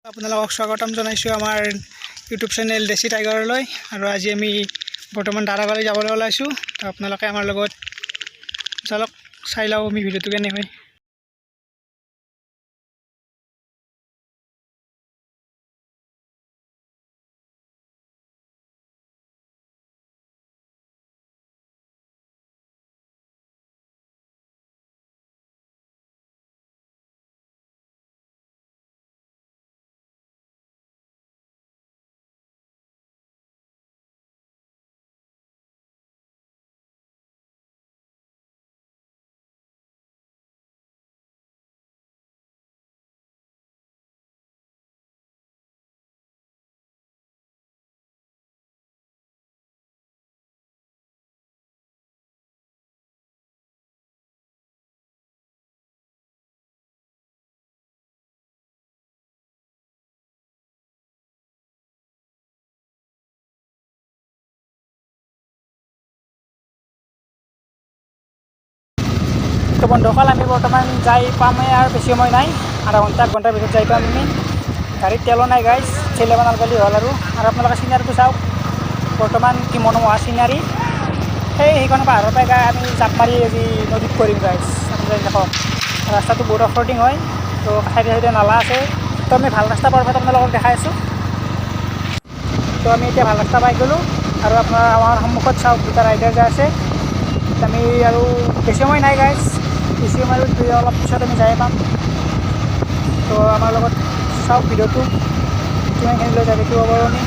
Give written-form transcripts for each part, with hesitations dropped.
আপোনালোকক স্বাগতম জনাইছোঁ আমাৰ ইউটিউব চেনেল দেশী টাইগাৰলৈ। আৰু আজি আমি বৰ্তমান দাৰাগাঁও যাবলৈ ওলাইছোঁ। তো আপোনালোকে আমাৰ লগত চলক, চাই লওঁ আমি ভিডিঅ'টো কেনে হয়। তো বন্ধুসকল, আমি বৰ্তমান যাই পামেই আৰু বেছি সময় নাই, আধা ঘণ্টা 1 ঘণ্টাৰ ভিতৰত যাই পাম আমি। গাড়ীত তেলো নাই গাইজ, চেলে বনাল গ'লে হ'ল। আৰু আপোনালোকে চিনাৰীটো চাওক, বৰ্তমান কি মনোমোহা চিনাৰী। সেইখন পাহাৰৰ পৰা গাই আমি জাপ মাৰি আজি নদীত কৰিম গাইজ। আপোনালোকে দেখক, ৰাস্তাটো বহুত অফৰোডিং হয়, তো চাইডে চাইডে নালা আছে। তো আমি ভাল ৰাস্তা পোৱাৰ পিছত আপোনালোকক দেখাই আছোঁ। তো আমি এতিয়া ভাল ৰাস্তা পাই গ'লোঁ। আৰু আপোনাৰ আমাৰ সন্মুখত চাওক, দুটা ৰাইডাৰ যে আছে। আমি আৰু বেছি সময় নাই গাইজ, বেছি সময় অলপ পিছত আমি যাই পাম। তো আমাৰ লগত চাওক ভিডিঅ'টো কিমানখিনি লৈ যায় দেখিব পাৰোঁ আমি।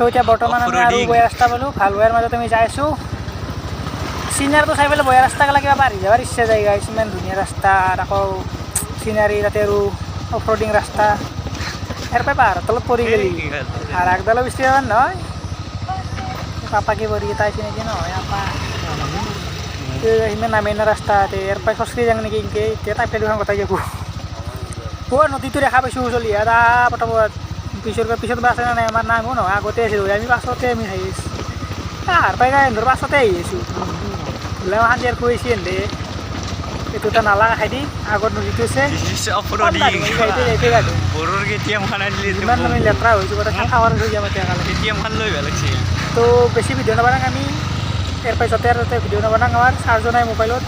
তো এতিয়া বৰ্তমান আমি আৰু বয়া ৰাস্তা পালোঁ, ভাল বয়াৰ মাজত আমি যাই আছোঁ। চিনাৰীটো চাই পেলাই বয়া ৰাস্তা গ'লে কিবা বাঢ়ি যাবৰ ইচ্ছা যায় গাইছ। ইমান ধুনীয়া ৰাস্তা, আকৌ চিনাৰী, তাতে আৰু অফৰোডিং ৰাস্তা। ইয়াৰ পৰাই পাহাৰৰ তলত পৰি গ'লি আৰু আগডালো বেছি যাবাৰ নহয়। পাপা কি পৰি তাই চিনাকি নহয় আপা, ইমান নামেই না ৰাস্তা। ইয়াৰ পৰাই খচৰি যাওঁ নেকি এনেকৈ, এতিয়া তাই দুখন গোটাই যাব। নদীটো দেখা পাইছোঁ চলি এটা পটাপট। পিছত বা আছে নাই আমাৰ নামো নহয়, আগতে আছিলোঁ আমি, পাছতে আমি আহি আছোঁ। পাহাৰ পাই গাই এন্ধৰ পাছতে আহি আছোঁ। বোলে আমাৰ খান্দিয়াৰ খুৱাইছে এন্ধে। এইটো এটা নালা খাই আগত নদীটো আছে, ইমান আমি লেতেৰা হৈছোঁ, গোটেই চাফা কৰি থৈ যাম এতিয়া কালি। তো বেছি ভিডিঅ' নবনাওঁ আমি, ইয়াৰ পৰাই য'তে আৰু ত'তে ভিডিঅ' নবনাওঁ। আমাৰ চাৰ্জো নাই মোবাইলত।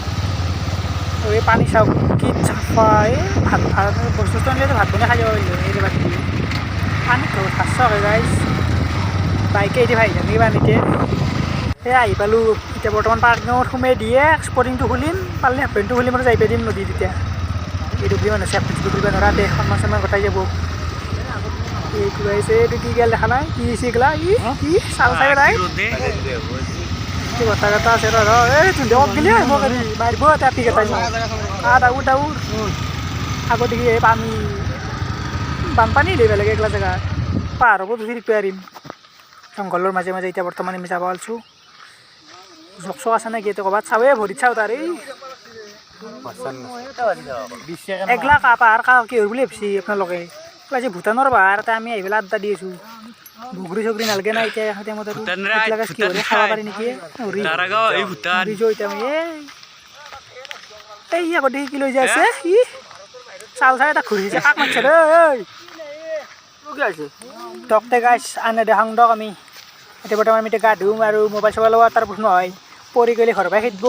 এই পানী চাওক কি চাফা। এই ভাত বস্তু আনিলেতো ভাত বনাই খাই যাব পাৰিলোঁ এই বাদ দিলে। পানীত বহুত ভাতছ হয় গাইজ, বাইকে এদি ভাই যাম নেকি পানীতে। এই আহি পালোঁ এতিয়া বৰ্তমান পাৰ্কিঙত সোমাই দিয়ে, স্পৰ্টিংটো খুলিম, পালে হাফ পেণ্টটো খুলিম আৰু যাই পাই দিম নদীত। এতিয়া এই ডুবলি মানুহ চেফ ডুবলিব নোৱাৰা, দেশ সন্মান চন্মান গোটাই যাব। এই কিবা হৈছে, এইটো কি গেল দেখা নাই, কি হৈছে এইগিলা, ই চাল চাই নাই গোটা গোটা আছে। এই ধুন্দক গেলি মাৰিব এটা পিক এটা ডাউৰ ডাউৰ আগত দেখি এই পানী বানপানী লৈ বেলেগ এইগিলা জেগা। পাহাৰৰ ওপৰত উঠি থাকিব পাৰিম, জংঘলৰ মাজে মাজে। এতিয়া বৰ্তমান আমি যাব ওলাইছোঁ। জক চক আছে নেকি এতিয়া ক'ৰবাত চাওঁৱে, ভৰিত চাওঁ তাৰ। এই এগলা পাহাৰ কিহৰ বুলি ভাবিছে আপোনালোকে? আজি ভূটানৰ পাহাৰ এটা আমি আহি পেলাই আড্ডা দি আছোঁ। বগৰী চগৰী নালাগে না এতিয়া টাইমত, আৰু কিহৰে খাব পাৰি নেকি। এই আগত দেখি কি লৈ যায় আছে, ই চাল চাই এটা ঘূৰিছে, কাক মাতিছে দেই দকতে গাইছ। আনে দেখাং দক আমি এতিয়া বৰ্তমান আমি এতিয়া গা ধুম আৰু মোবাইল চোবাইল লোৱা তাৰ প্ৰশ্ন হয়, পৰি গ'লে ঘৰৰ পৰা খেদিব।